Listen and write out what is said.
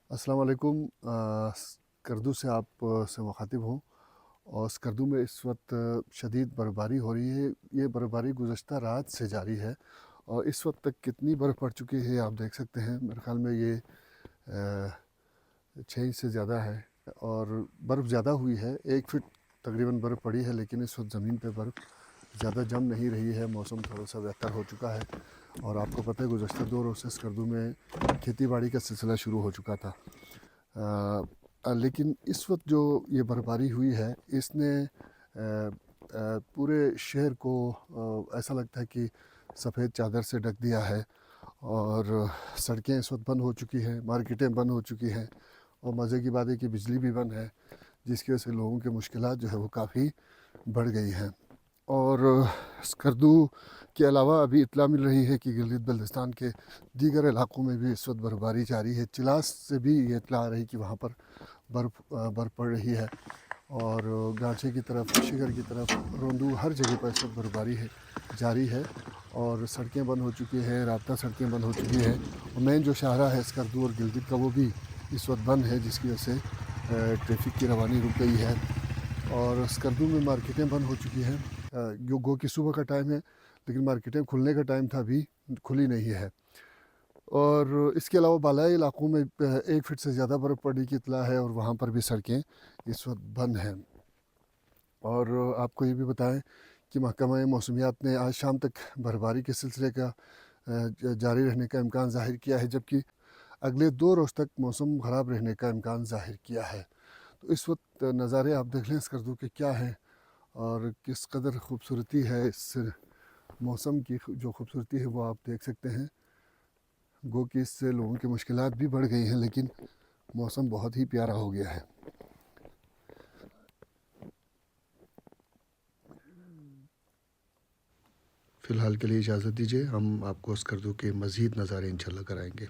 अस्सलाम वालेकुम। स्कर्दू से से मुखातिब हूँ और स्कर्दू में इस वक्त शदीद बर्फ़बारी हो रही है। ये बर्फ़बारी गुज़श्ता रात से जारी है और इस वक्त तक कितनी बर्फ़ पड़ चुकी है आप देख सकते हैं। मेरे ख़्याल में ये 6 इंच से ज़्यादा है और बर्फ़ ज़्यादा हुई है। 1 फीट तकरीबन बर्फ़ पड़ी है, लेकिन इस वक्त ज़मीन पे बर्फ़ ज़्यादा जम नहीं रही है। मौसम थोड़ा सा बेहतर हो चुका है और आपको पता है गुज़श्ता 2 रोज़ से स्कर्दू में खेती बाड़ी का सिलसिला शुरू हो चुका था। लेकिन इस वक्त जो ये बर्फ़बारी हुई है इसने पूरे शहर को ऐसा लगता है कि सफ़ेद चादर से ढक दिया है और सड़कें इस वक्त बंद हो चुकी हैं, मार्केटें बंद हो चुकी हैं और मज़े की बात है कि बिजली भी बंद है, जिसकी वजह से लोगों की मुश्किलात जो है वो काफ़ी बढ़ गई हैं। और स्कर्दू के अलावा अभी इत्तला मिल रही है कि गिलगित बल्तिस्तान के दीगर इलाक़ों में भी इस वक्त बर्फ़बारी जारी है। चिलास से भी ये इत्तला आ रही कि वहाँ पर बर्फ़ पड़ रही है और गाँचे की तरफ, शिगर की तरफ, रोंदू हर जगह पर इस वक्त बर्फ़बारी है जारी है और सड़कें बंद हो चुकी हैं, राब्ता सड़कें बंद हो चुकी हैं और मेन जो शाहराह है स्कर्दू और गिलगित का वो भी इस वक्त बंद है, जिसकी वजह से ट्रैफिक की रवानी रुक गई है और स्कर्दू में मार्केटें बंद हो चुकी हैं। गो कि सुबह का टाइम है, लेकिन मार्केटें खुलने का टाइम था, अभी खुली नहीं है। और इसके अलावा बालाई इलाक़ों में 1 फीट से ज़्यादा बर्फ़ पड़ने की इत्तला है और वहाँ पर भी सड़कें इस वक्त बंद हैं। और आपको ये भी बताएं कि महकमा मौसमियात ने आज शाम तक बर्फ़बारी के सिलसिले का जारी रहने का इम्कान ज़ाहिर किया है, जबकि अगले 2 रोज़ तक मौसम ख़राब रहने का इम्कान ज़ाहिर किया है। तो इस वक्त नज़ारे आप देख लें स्कर्दू के क्या हैं और किस कदर खूबसूरती है। इस मौसम की जो खूबसूरती है वो आप देख सकते हैं। गो कि इससे लोगों की मुश्किलात भी बढ़ गई हैं, लेकिन मौसम बहुत ही प्यारा हो गया है। फ़िलहाल के लिए इजाज़त दीजिए, हम आपको स्कर्दू के मज़ीद नज़ारे इंशाल्लाह कराएंगे।